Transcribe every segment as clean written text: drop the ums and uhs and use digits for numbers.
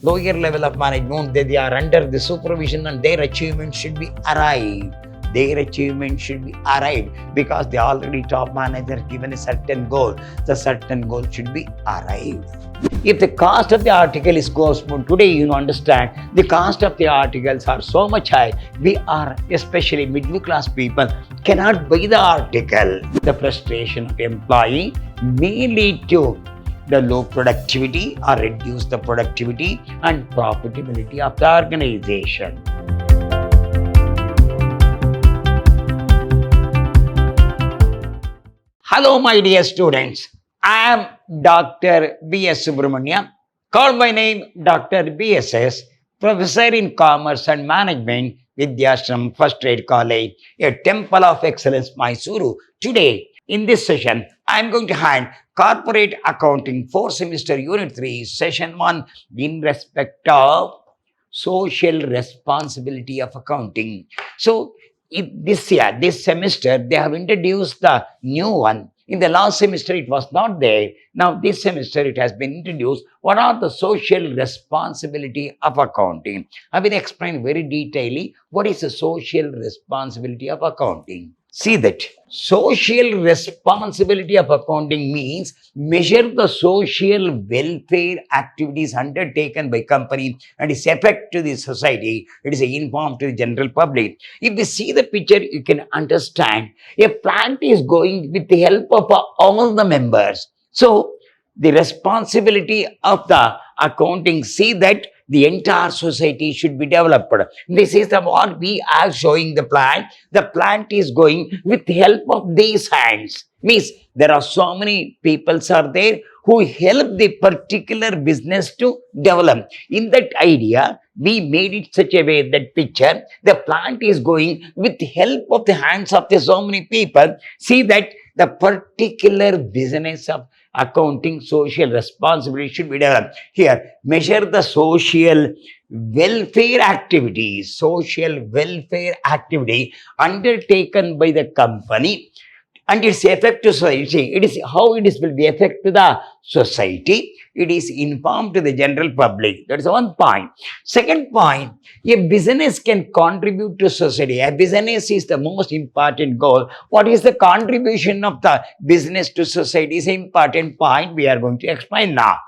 lower level of management, they are under the supervision and their achievement should be arrived. Their achievement should be arrived because they already top manager given a certain goal. The certain goal should be arrived. If the cost of the article is goes today, you understand the cost of the articles are so much high. We are, especially middle class people, cannot buy the article. The frustration of employee may lead to the low productivity or reduce the productivity and profitability of the organization. Hello, my dear students. I am Dr. B.S. Subramania, called by name Dr. BSS, Professor in Commerce and Management, Vidhyaashram First Grade College, a Temple of Excellence, MYSURU. Today, in this session, I am going to hand Corporate Accounting 4th Semester Unit 3, Session 1 in respect of social responsibility of accounting. So, this year, this semester, they have introduced the new one. In the last semester, it was not there. Now, this semester, it has been introduced. What are the social responsibility of accounting? I will explain very detailedly what is the social responsibility of accounting. See that social responsibility of accounting means measure the social welfare activities undertaken by company and its effect to the society. It is informed to the general public. If you see the picture, you can understand a plant is going with the help of all the members. So the responsibility of the accounting, see that the entire society should be developed. This is what we are showing the plant. The plant is going with the help of these hands. Means there are so many people are there who help the particular business to develop. In that idea, we made it such a way that picture, the plant is going with the help of the hands of the so many people. See that the particular business of accounting social responsibility should be developed. Here, measure the social welfare activities, undertaken by the company and its effect to society. It is how it is will be effect to the society. It is informed to the general public. That is one point. Second point, a business can contribute to society. A business is the most important goal. What is the contribution of the business to society is an important point we are going to explain now.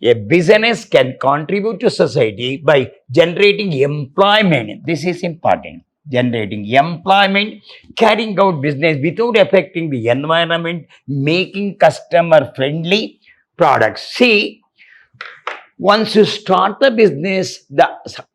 A business can contribute to society by generating employment. This is important. Generating employment, carrying out business without affecting the environment, making customer-friendly products. See, once you start the business,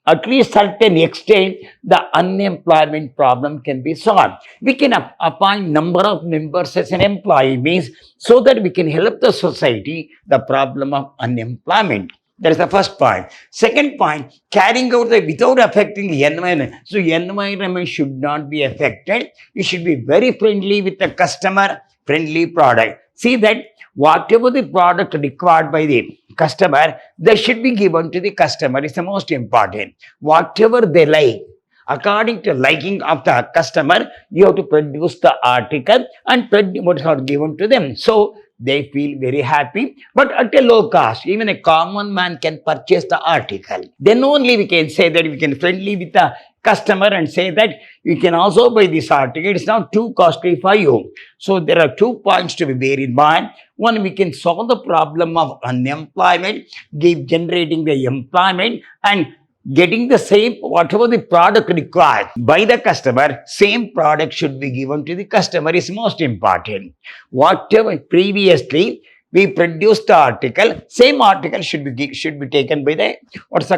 at least certain extent, the unemployment problem can be solved. We can appoint number of members as an employee, means so that we can help the society, the problem of unemployment. That is the first point. Second point, carrying out without affecting the environment. So, environment should not be affected. You should be very friendly with the customer, friendly product. See that whatever the product required by the customer, that should be given to the customer. It's the most important. Whatever they like, according to liking of the customer, you have to produce the article and what are given to them. So, they feel very happy, but at a low cost. Even a common man can purchase the article. Then only we can say that we can friendly with the customer and say that you can also buy this article. It's not too costly for you. So there are 2 points to be bear in mind. One, we can solve the problem of unemployment, generating the employment and getting the same, whatever the product required by the customer, same product should be given to the customer is most important. Whatever previously we produced the article, same article should be taken by the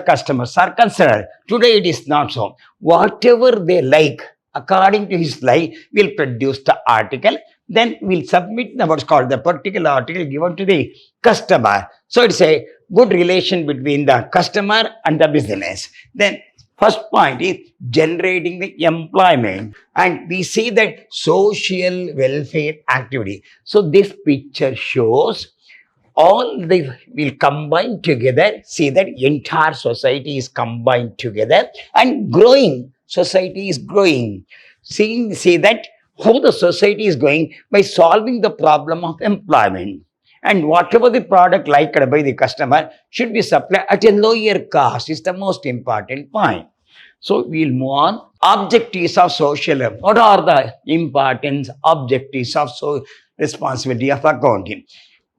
customers are concerned. Today it is not so. Whatever they like, according to his like, we'll produce the article. Then we'll submit what's called the particular article given to the customer. So it's a good relation between the customer and the business. Then first point is generating the employment. And we see that social welfare activity. So this picture shows all they will combine together. See that entire society is combined together and growing. Society is growing. See that how the society is going by solving the problem of employment. And whatever the product liked by the customer should be supplied at a lower cost is the most important point. So we'll move on. Objectives of social. What are the important objectives of responsibility of accounting?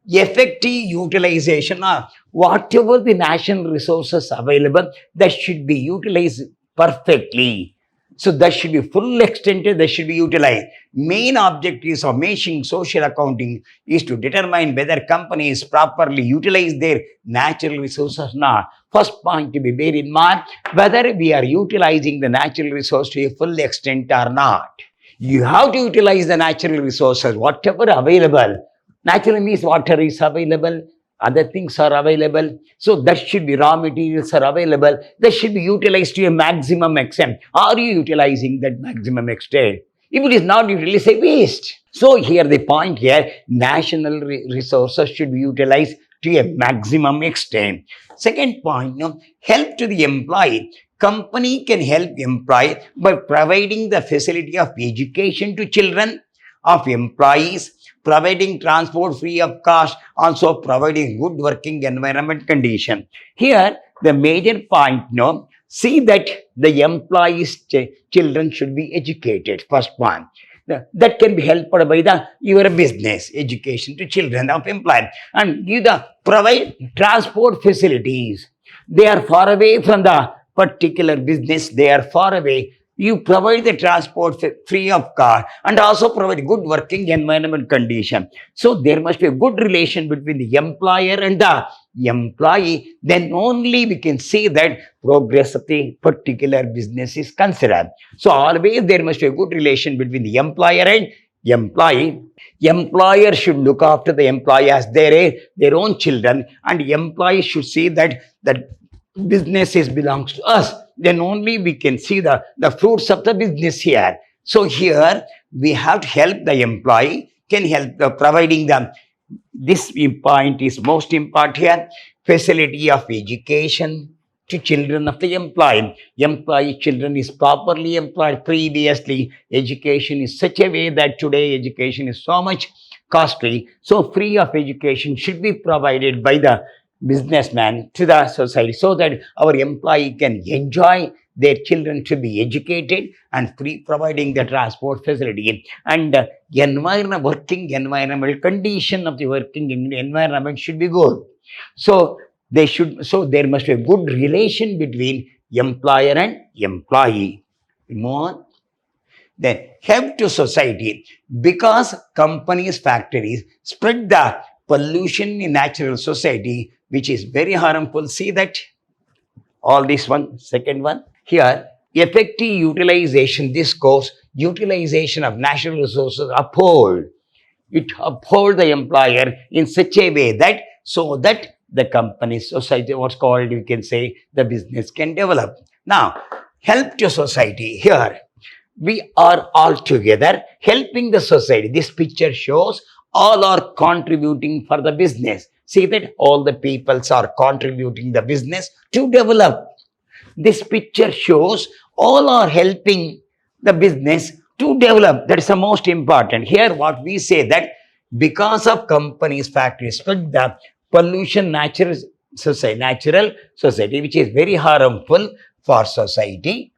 Effective utilization of whatever the national resources available, that should be utilized perfectly. So that should be full extended, that should be utilized. Main objectives of making social accounting is to determine whether companies properly utilize their natural resources or not. First point to be bear in mind, whether we are utilizing the natural resource to a full extent or not. You have to utilize the natural resources, whatever available. Natural means water is available, other things are available. So that should be raw materials are available. That should be utilized to a maximum extent. Are you utilizing that maximum extent? If it is not utilized, say waste. So here the point here, national resources should be utilized to a maximum extent. Second point, help to the employee. Company can help employee by providing the facility of education to children of employees, providing transport free of cost, also providing good working environment condition. Here, the major point, see that the employees' children should be educated, first one. That can be helped by your business, education to children of employees. And you provide transport facilities. They are far away from the particular business, they are far away. You provide the transport free of cost and also provide good working environment condition. So there must be a good relation between the employer and the employee. Then only we can see that progress of the particular business is considered. So always there must be a good relation between the employer and employee. Employer should look after the employee as their own children, and employee should see that businesses belongs to us. Then only we can see the fruits of the business here. So here we have to help the employee, can help providing them. This point is most important here. Facility of education to children of the employee. Employee children is properly employed. Previously, education is such a way that today education is so much costly. So free of education should be provided by the businessman to the society, so that our employee can enjoy their children to be educated and free, providing the transport facility and working environmental condition of the working environment should be good. So there must be a good relation between employer and employee. More. Then help to society, because companies, factories spread the pollution in natural society, which is very harmful. See that all this one, second one here, effective utilization. This course, utilization of natural resources uphold the employer in such a way that so that the company, society, what's called, you can say, the business can develop. Now, help to society. Here we are all together helping the society. This picture shows all are contributing for the business. See that all the peoples are contributing the business to develop. This picture shows all are helping the business to develop. That is the most important. Here what we say that because of companies, factories, the pollution, natural society, which is very harmful for society.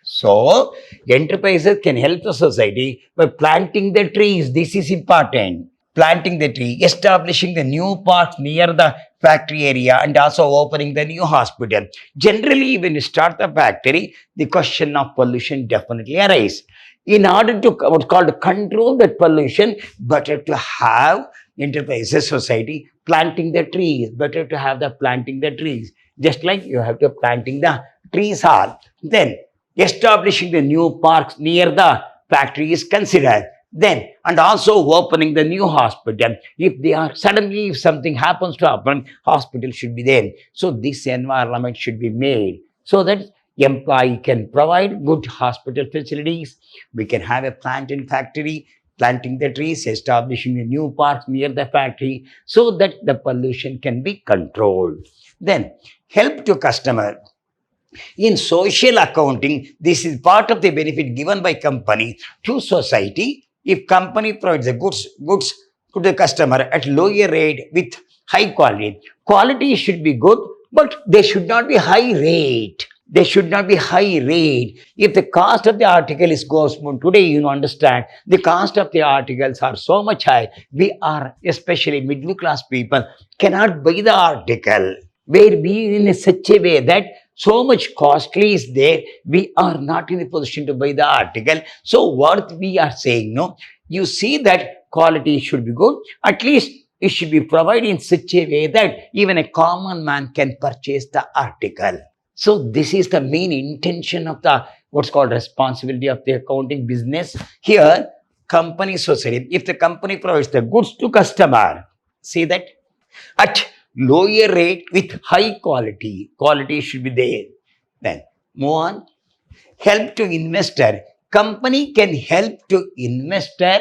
So enterprises can help the society by planting the trees. This is important. Planting the tree, establishing the new parks near the factory area, and also opening the new hospital. Generally, when you start the factory, the question of pollution definitely arises. In order to what's called control that pollution, better to have enterprises, society planting the trees. Better to have the planting the trees. Just like you have to planting the trees are. Then establishing the new parks near the factory is considered. Then, and also opening the new hospital. If something happens to happen, hospital should be there. So this environment should be made so that employee can provide good hospital facilities. We can have a plant in factory, planting the trees, establishing a new parks near the factory so that the pollution can be controlled. Then, help to customer. In social accounting, this is part of the benefit given by company to society. If company provides the goods to the customer at lower rate with high quality. Quality should be good, but they should not be high rate. They should not be high rate. If the cost of the article is goes today, you understand, the cost of the articles are so much high. We are, especially middle class people, cannot buy the article. Where we in such a way that so much costly is there, we are not in a position to buy the article. So what we are saying, no, you see that quality should be good. At least it should be provided in such a way that even a common man can purchase the article. So this is the main intention of the what's called responsibility of the accounting business. Here, company society, if the company provides the goods to customer, see that at lower rate with high quality, quality should be there. Then move on. Help to investor. Company can help to investor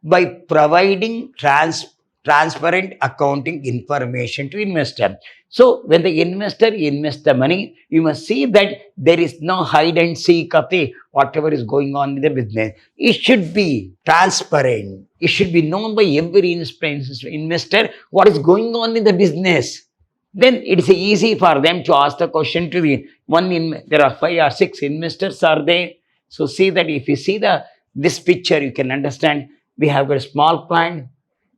by providing transparent accounting information to investor. So when the investor invests the money, you must see that there is no hide and seek of the whatever is going on in the business. It should be transparent. It should be known by every investor what is going on in the business. Then it is easy for them to ask the question to the there are 5 or 6 investors are there. So see that if you see this picture, you can understand we have got a small plant,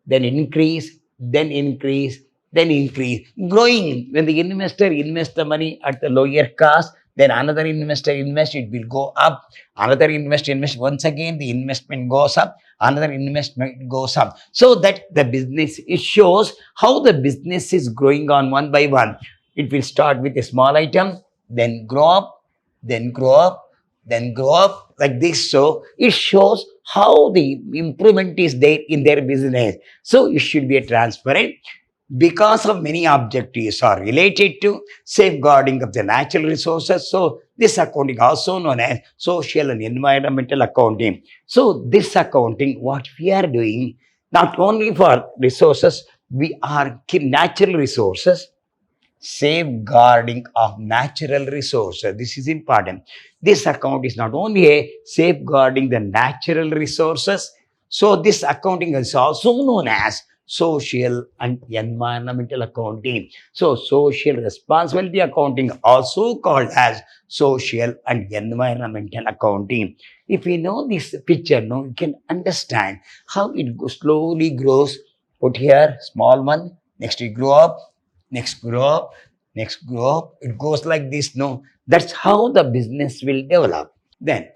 then increase, then increase, then increase. Growing, when the investor invests the money at the lower cost, then another investor invests, it will go up. Another investor invests, once again the investment goes up, another investment goes up. So that the business, it shows how the business is growing on one by one. It will start with a small item, then grow up, then grow up, then grow up like this. So it shows how the improvement is there in their business. So it should be a transparent, because of many objectives are related to safeguarding of the natural resources. So this accounting also known as social and environmental accounting. So this accounting, what we are doing, not only for resources, we are natural resources, safeguarding of natural resources. This is important. This account is not only a safeguarding the natural resources, so this accounting is also known as social and environmental accounting. So social responsibility accounting also called as social and environmental accounting. If we know this picture, no, you can understand how it slowly grows. Put here small one, next you grow up, next grow up, next grow up. It goes like this, no? That's how the business will develop. Then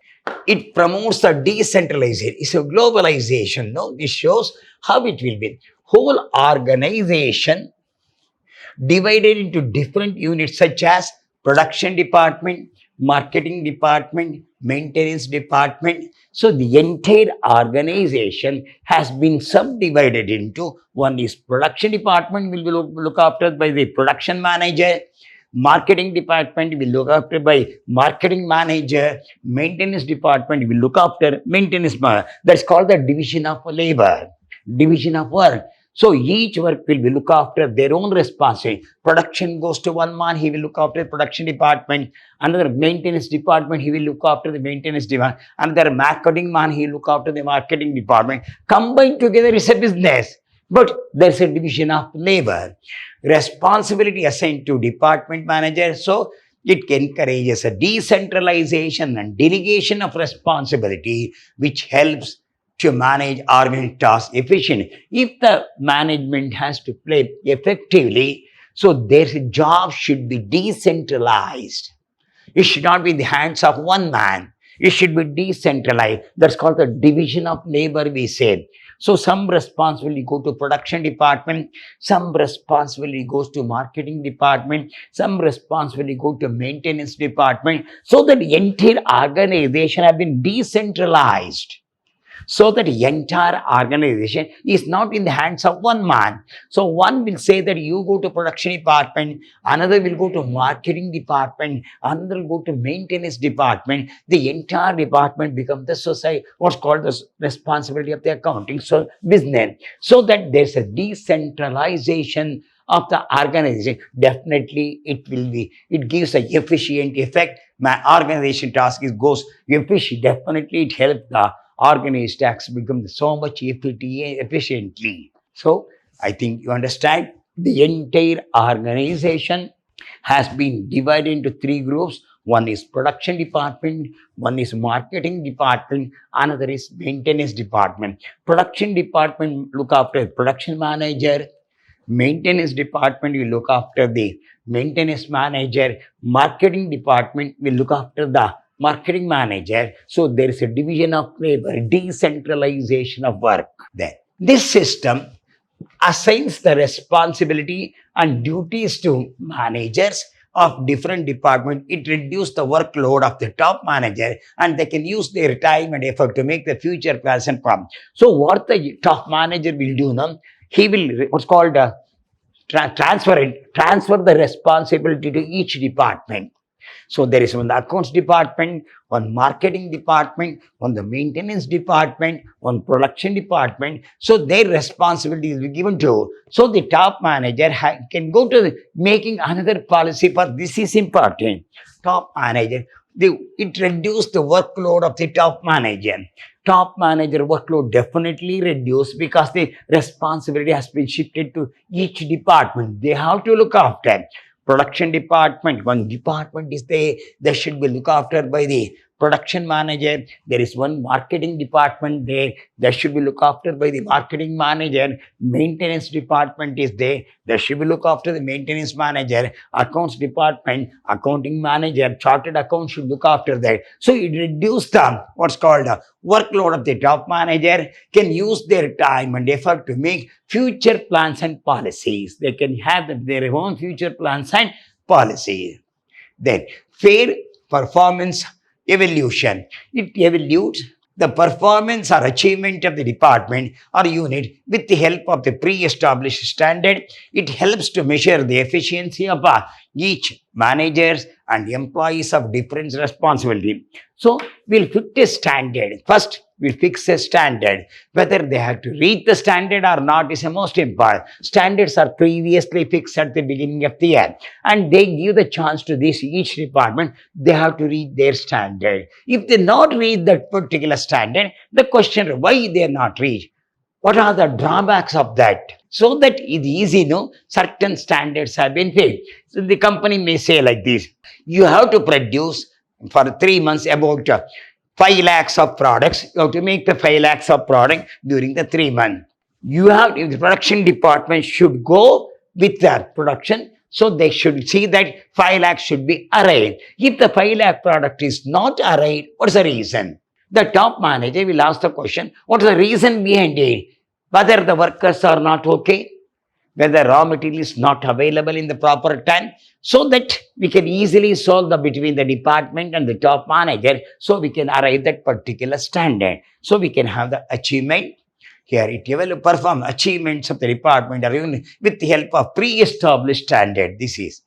it promotes the decentralization. It's a globalization, no? This shows how it will be. Whole organization divided into different units such as production department, marketing department, maintenance department. So the entire organization has been subdivided into, one is production department will be look after by the production manager, marketing department will look after by marketing manager, maintenance department will look after maintenance manager. That's called the division of labor, division of work. So each work will be look after their own responsibility. Production goes to one man, he will look after the production department. Another maintenance department, he will look after the maintenance department. Another marketing man, he will look after the marketing department. Combined together is a business. But there's a division of labor. Responsibility assigned to department manager. So it encourages a decentralization and delegation of responsibility, which helps to manage organized tasks efficiently. If the management has to play effectively, so their job should be decentralized. It should not be in the hands of one man. It should be decentralized. That's called the division of labor, we say. So some responsibility go to production department, some responsibility goes to marketing department, some responsibility go to maintenance department. So that the entire organization have been decentralized. So that the entire organization is not in the hands of one man. So one will say that you go to production department, another will go to marketing department, another will go to maintenance department. The entire department becomes the society, what's called the responsibility of the accounting so business. So that there's a decentralization of the organization. Definitely it gives an efficient effect. My organization task goes efficient. Definitely it helps the organized tasks become so much efficiently. So I think you understand the entire organization has been divided into three groups. One is production department, one is marketing department, another is maintenance department. Production department look after production manager, maintenance department will look after the maintenance manager, marketing department will look after the marketing manager. So there is a division of labor, decentralization of work there. This system assigns the responsibility and duties to managers of different departments. It reduces the workload of the top manager and they can use their time and effort to make the future plans and problems. So what the top manager will do now, he will what's called transfer the responsibility to each department. So there is one the accounts department, one marketing department, one the maintenance department, one production department. So their responsibility will be given to. So the top manager can go to making another policy for this is important. Top manager, it reduced the workload of the top manager. Top manager workload definitely reduced because the responsibility has been shifted to each department. They have to look after production department. One department is there, that should be looked after by the production manager. There is one marketing department there, that should be looked after by the marketing manager. Maintenance department is there, that should be looked after the maintenance manager. Accounts department, accounting manager, chartered account should look after that. So it reduces the what's called workload of the top manager, can use their time and effort to make future plans and policies. They can have their own future plans and policies. Then fair performance evaluation. It evaluates the performance or achievement of the department or unit with the help of the pre-established standard. It helps to measure the efficiency of each managers and employees of different responsibility. So we'll fix a standard. First, we'll fix a standard. Whether they have to reach the standard or not is the most important. Standards are previously fixed at the beginning of the year and they give the chance to this each department, they have to reach their standard. If they not reach that particular standard, the question why they are not reached? What are the drawbacks of that? So that it's easy, no? Certain standards have been failed. So the company may say like this, you have to produce for 3 months about 5 lakhs of products. You have to make the 5 lakhs of product during the 3 months. You have, if the production department should go with their production, so they should see that 5 lakhs should be arrived. If the 5 lakh product is not arrived, what's the reason? The top manager will ask the question, what's the reason behind it? Whether the workers are not okay, whether raw material is not available in the proper time, so that we can easily solve the between the department and the top manager, so we can arrive that particular standard. So we can have the achievement. Here it will perform achievements of the department or even with the help of pre-established standard. This is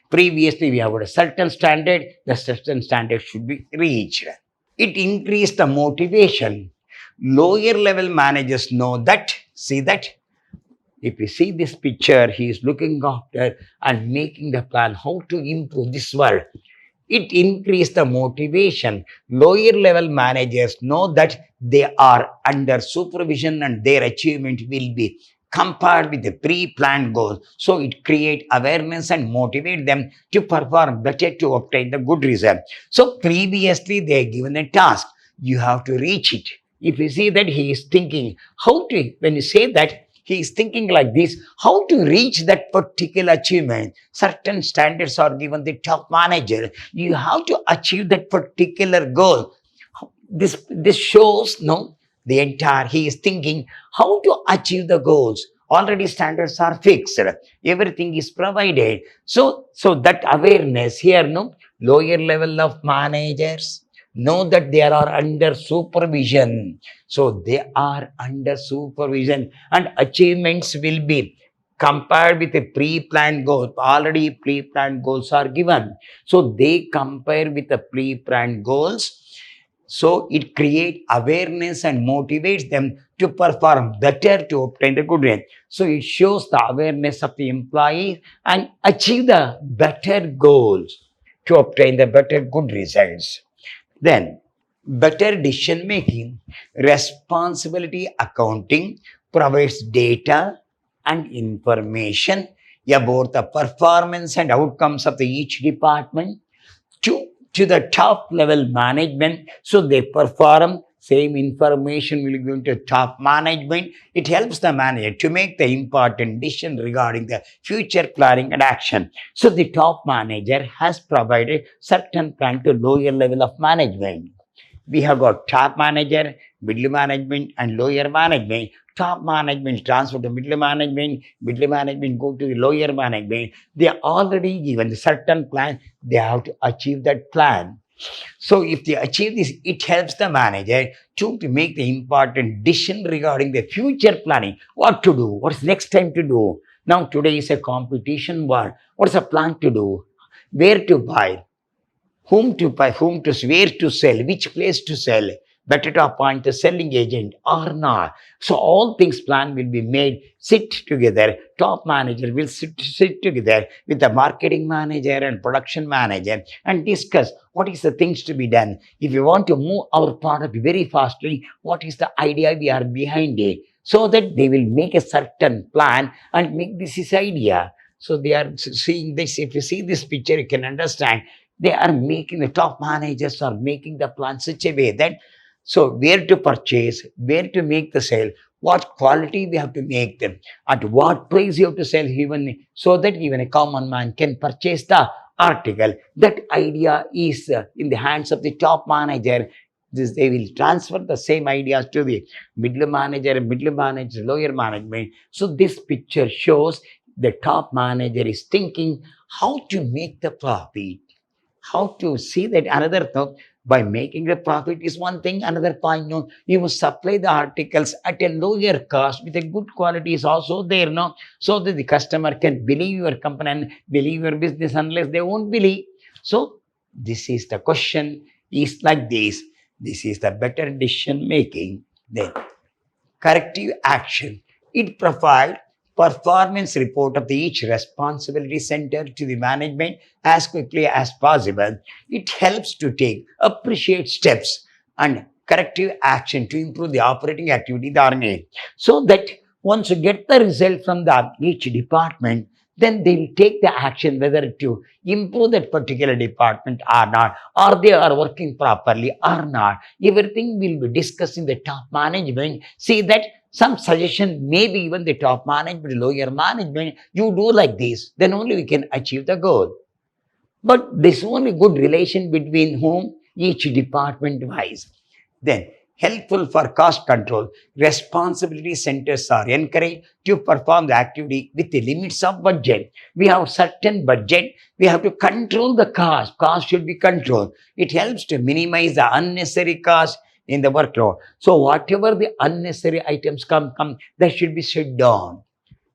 previously we have got a certain standard, the certain standard should be reached. It increased the motivation. Lower level managers know that, see that. If you see this picture, he is looking after and making the plan how to improve this world. It increased the motivation. Lower level managers know that they are under supervision and their achievement will be compared with the pre-planned goals. So it creates awareness and motivate them to perform better to obtain the good result. So previously they are given a task. You have to reach it. If you see that he is thinking how to, when you say that, he is thinking like this, how to reach that particular achievement. Certain standards are given the top manager. You have to achieve that particular goal. This shows, no, the entire, he is thinking how to achieve the goals. Already standards are fixed. Everything is provided. So that awareness here, no, lower level of managers know that they are under supervision. So they are under supervision and achievements will be compared with a pre-planned goal. Already pre-planned goals are given. So they compare with the pre-planned goals. So it creates awareness and motivates them to perform better to obtain the good result. So it shows the awareness of the employee and achieve the better goals to obtain the better good results. Then better decision making, responsibility accounting, provides data and information about the performance and outcomes of each department to the top level management. So they perform, same information will go to top management. It helps the manager to make the important decision regarding the future planning and action. So the top manager has provided certain plan to lower level of management. We have got top manager, middle management, and lower management. Top management transfer to middle management go to the lower management. They are already given the certain plan, they have to achieve that plan. So if they achieve this, it helps the manager to make the important decision regarding the future planning. What to do? What's next time to do? Now today is a competition world. What's the plan to do? Where to buy? Whom to buy, where to sell, which place to sell, better to appoint a selling agent or not. So all things plan will be made, sit together, top manager will sit together with the marketing manager and production manager and discuss what is the things to be done. If you want to move our product very fastly, what is the idea we are behind it? So that they will make a certain plan and make this his idea. So they are seeing this. If you see this picture, you can understand they are making, the top managers are making the plan such a way that, so where to purchase, where to make the sale, what quality we have to make them, at what price you have to sell, even so that even a common man can purchase the article. That idea is in the hands of the top manager. They will transfer the same ideas to the middle manager, lower management. So this picture shows the top manager is thinking how to make the profit. How to see that another thing, by making the profit is one thing, another point, no, you must supply the articles at a lower cost with a good quality is also there, no, so that the customer can believe your company and believe your business, unless they won't believe. So this is the question is like this. This is the better decision making. Then corrective action. It provides performance report of the each responsibility center to the management as quickly as possible. It helps to take appreciate steps and corrective action to improve the operating activity of the organization. So that once you get the result from the each department, then they will take the action whether to improve that particular department or not, or they are working properly or not. Everything will be discussed in the top management. See that some suggestion, maybe even the top management, lower management, you do like this, then only we can achieve the goal. But there's only good relation between whom each department wise. Then helpful for cost control. Responsibility centers are encouraged to perform the activity with the limits of budget. We have certain budget. We have to control the cost. Cost should be controlled. It helps to minimize the unnecessary cost in the workload. So whatever the unnecessary items come, that should be shut down.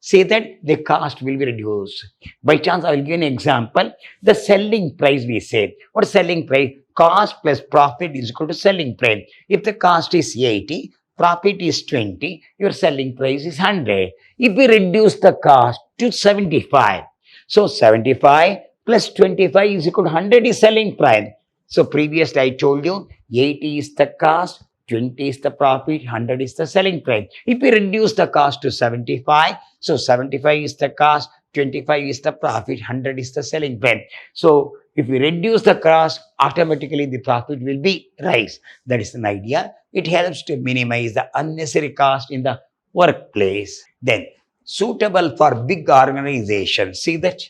Say that the cost will be reduced. By chance, I will give an example. The selling price we say. What is selling price? Cost plus profit is equal to selling price. If the cost is 80, profit is 20, your selling price is 100. If we reduce the cost to 75, so 75 plus 25 is equal to 100 is selling price. So previously I told you 80 is the cost, 20 is the profit, 100 is the selling price. If we reduce the cost to 75, so 75 is the cost, 25 is the profit, 100 is the selling price. So if we reduce the cost, automatically the profit will be rise. That is an idea. It helps to minimize the unnecessary cost in the workplace. Then suitable for big organizations. See that?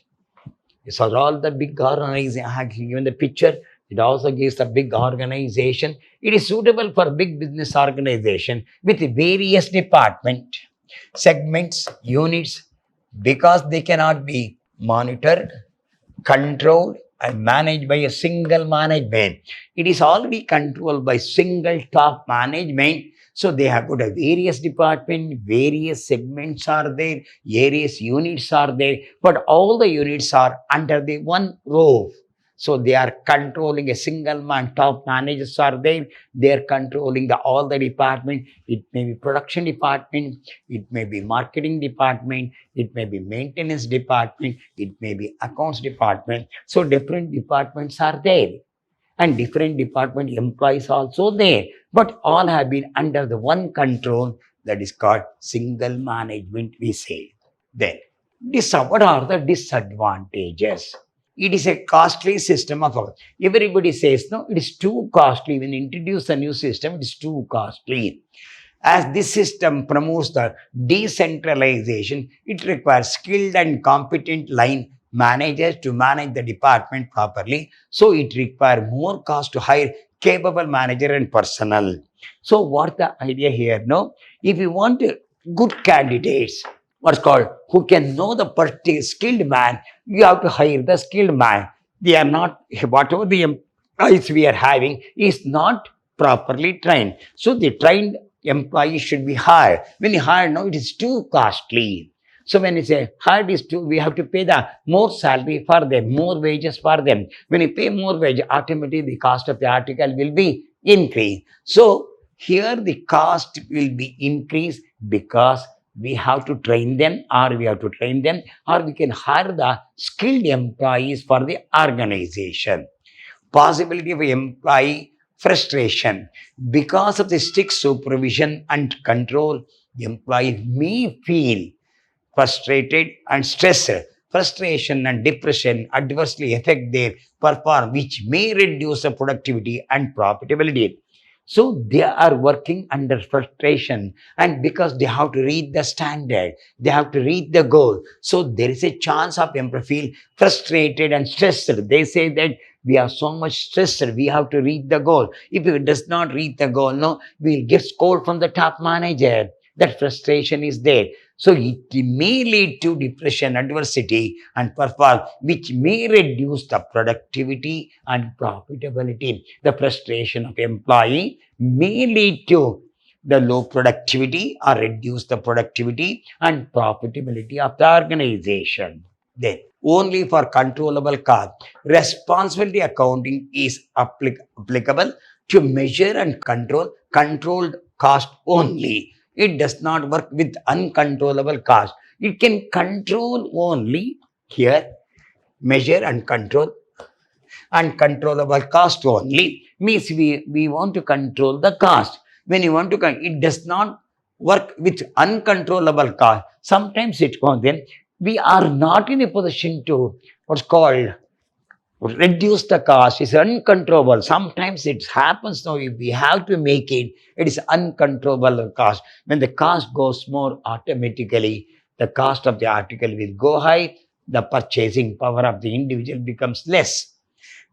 These are all the big organizations. I have given the picture. It also gives a big organization. It is suitable for big business organization with various department, segments, units, because they cannot be monitored, controlled, and managed by a single management. It is already controlled by single top management. So they have got a various department, various segments are there, various units are there, but all the units are under the one roof. So they are controlling a single man, top managers are there. They are controlling all the department. It may be production department. It may be marketing department. It may be maintenance department. It may be accounts department. So different departments are there. And different department employees also there. But all have been under the one control That is called single management, we say. Then, what are the disadvantages? It is a costly system of everybody says no, it is too costly. When you introduce a new system, it is too costly. As this system promotes the decentralization, it requires skilled and competent line managers to manage the department properly. So it requires more cost to hire capable manager and personnel. So what the idea here? No, if you want good candidates, what's called who can know the particular skilled man, you have to hire the skilled man. They are not, whatever the employees we are having is not properly trained. So the trained employees should be hired. When you hire, no, it is too costly. So when you say hired is too, we have to pay the more salary for them, more wages for them. When you pay more wage, automatically the cost of the article will be increased. So here the cost will be increased because we have to train them, or we can hire the skilled employees for the organization. Possibility of employee frustration. Because of the strict supervision and control, the employee may feel frustrated and stressed. Frustration and depression adversely affect their performance, which may reduce the productivity and profitability. So they are working under frustration, and because they have to reach the standard, they have to reach the goal. So there is a chance of them to feel frustrated and stressed. They say that we are so much stressed, we have to reach the goal. If it does not reach the goal, no, we'll get scored from the top manager. That frustration is there. So it may lead to depression, adversity, and performance, which may reduce the productivity and profitability. The frustration of employee may lead to the low productivity or reduce the productivity and profitability of the organization. Then, only for controllable cost, responsibility accounting is applicable to measure and control controlled cost only. It does not work with uncontrollable cost. It can control only here, measure and control uncontrollable cost only. Means we want to control the cost. When you want to, it does not work with uncontrollable cost. Sometimes it goes then we are not in a position to what's called reduce the cost. Is uncontrollable. Sometimes it happens now. If we have to make it, it is uncontrollable cost. When the cost goes more, automatically the cost of the article will go high. The purchasing power of the individual becomes less.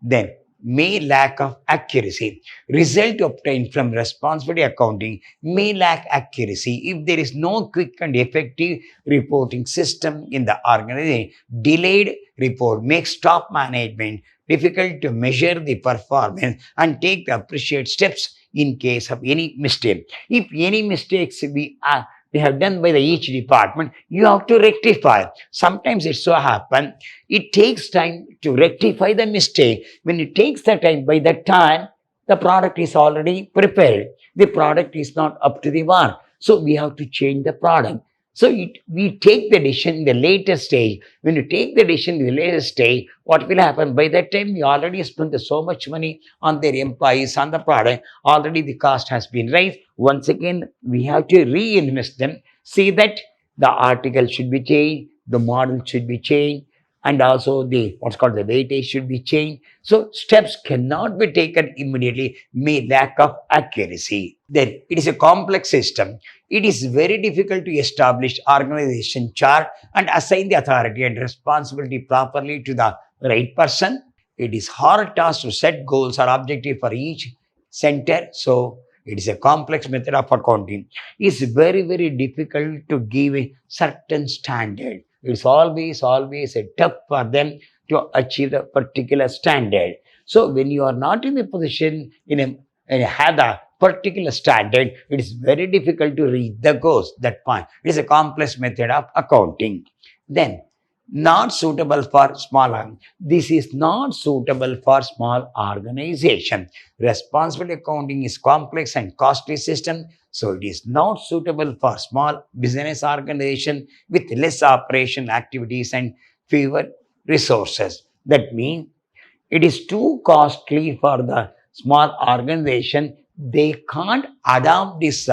Then may lack of accuracy. Result obtained from responsibility accounting may lack accuracy if there is no quick and effective reporting system in the organization. Delayed report makes top management difficult to measure the performance and take the appropriate steps in case of any mistake. If any mistakes we have done by each department, you have to rectify. Sometimes it so happens, it takes time to rectify the mistake. When it takes the time, by that time, the product is already prepared. The product is not up to the mark. So we have to change the product. So we take the decision in the later stage. When you take the decision in the later stage, what will happen? By that time, we already spent so much money on their employees, on the product. Already the cost has been raised. Once again, we have to reinvest them. See that the article should be changed, the model should be changed, and also the what's called the weightage should be changed. So steps cannot be taken immediately, may lack of accuracy. Then it is a complex system. It is very difficult to establish organization chart and assign the authority and responsibility properly to the right person. It is hard task to set goals or objective for each center. So it is a complex method of accounting. It's very, very difficult to give a certain standard. It's always a tough for them to achieve the particular standard. So when you are not in a position in have the particular standard, it is very difficult to reach the goals. That point. It is a complex method of accounting. Then not suitable for small. This is not suitable for small organization. Responsible accounting is complex and costly system, so it is not suitable for small business organization with less operation activities and fewer resources. That means it is too costly for the small organization. They can't adopt this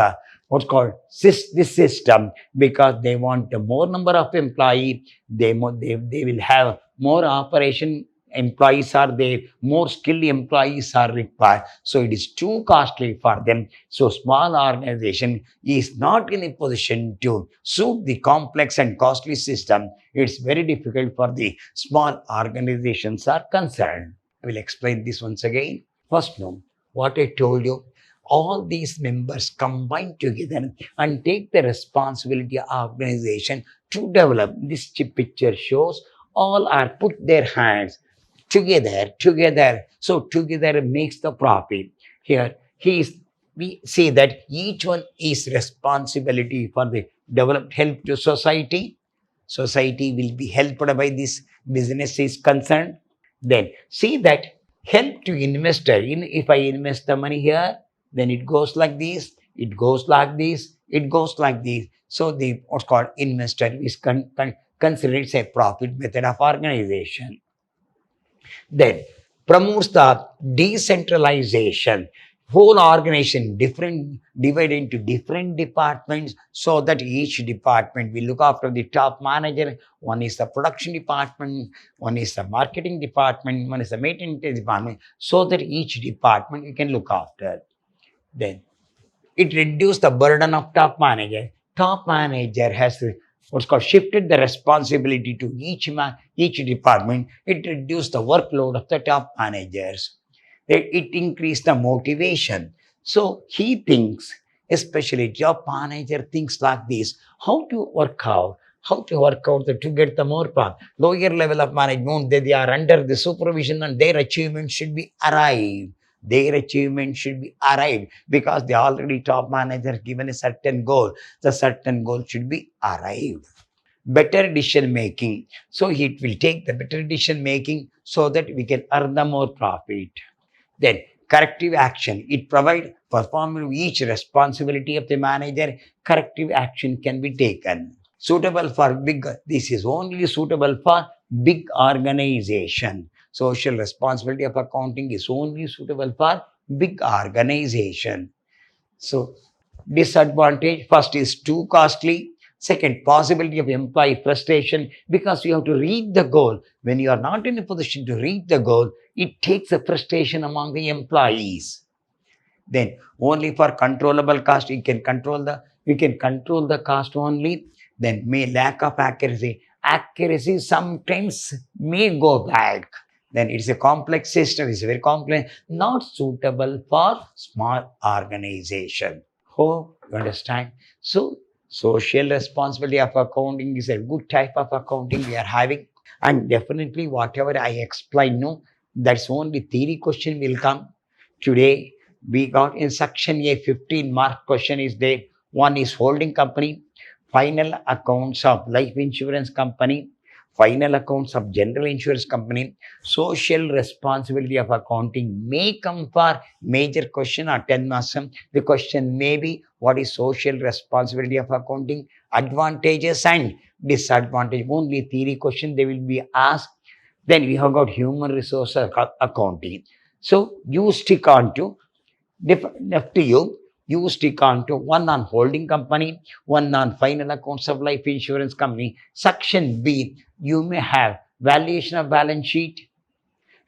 what's called this system, because they want a more number of employee, they will have more operation employees are there, more skilled employees are required. So it is too costly for them. So small organization is not in a position to suit the complex and costly system. It's very difficult for the small organizations are concerned. I will explain this once again. First, no, what I told you, all these members combine together and take the responsibility of organization to develop. This picture shows all are put their hands together. So together makes the profit. Here, we see that each one is responsibility for the developed help to society. Society will be helped by this business is concerned. Then see that help to investor. If I invest the money here, then it goes like this, it goes like this, it goes like this. So the what's called investor is considered as a profit method of organization. Then promotes the decentralization. Whole organization divided into different departments, so that each department will look after the top manager. One is the production department, one is the marketing department, one is the maintenance department, so that each department you can look after. Then it reduced the burden of top manager. Top manager has what's called shifted the responsibility to each department. It reduced the workload of the top managers. It increased the motivation. So he thinks, especially top manager thinks like this, how to work out to get the more profit. Lower level of management, they are under the supervision and their achievement should be arrived. Their achievement should be arrived because they already top manager given a certain goal. The certain goal should be arrived. Better decision making. So it will take the better decision making so that we can earn the more profit. Then corrective action. It provides performing each responsibility of the manager. Corrective action can be taken. Suitable for big. This is only suitable for big organization. Social responsibility of accounting is only suitable for big organization. So disadvantage, first is too costly. Second, possibility of employee frustration because you have to reach the goal. When you are not in a position to reach the goal, it takes a frustration among the employees. Then only for controllable cost, you can control the cost only. Then may lack of accuracy. Accuracy sometimes may go back. Then it's a complex system, it's very complex, not suitable for small organization. Hope you understand. So social responsibility of accounting is a good type of accounting we are having. And definitely whatever I explain, no, that's only theory question will come. Today we got in section A 15-mark question is there. One is holding company, final accounts of life insurance company, final accounts of general insurance company. Social responsibility of accounting may come for major question or 10 marks. The question may be what is social responsibility of accounting, advantages and disadvantages. Only theory question they will be asked. Then we have got human resource accounting. So you stick on to, left to you, you stick on to one on holding company, one on final accounts of life insurance company. Section B, you may have valuation of balance sheet,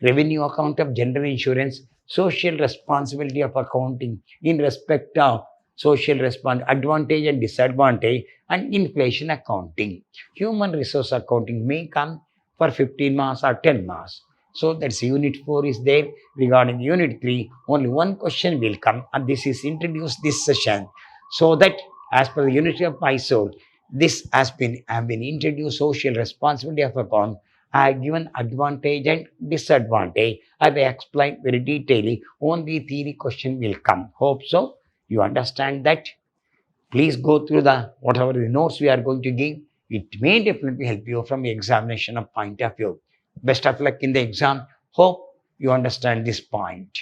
revenue account of general insurance, social responsibility of accounting in respect of social advantage and disadvantage, and inflation accounting. Human resource accounting may come for 15 marks or 10 marks. So that's unit 4 is there. Regarding unit 3, only one question will come, and this is introduced this session. So that as per the unit of MYSURU, this have been introduced social responsibility of account. I have given advantage and disadvantage. I will explain very detailedly. Only theory question will come. Hope so. You understand that. Please go through the whatever the notes we are going to give. It may definitely help you from the examination of point of view. Best of luck in the exam. Hope you understand this point.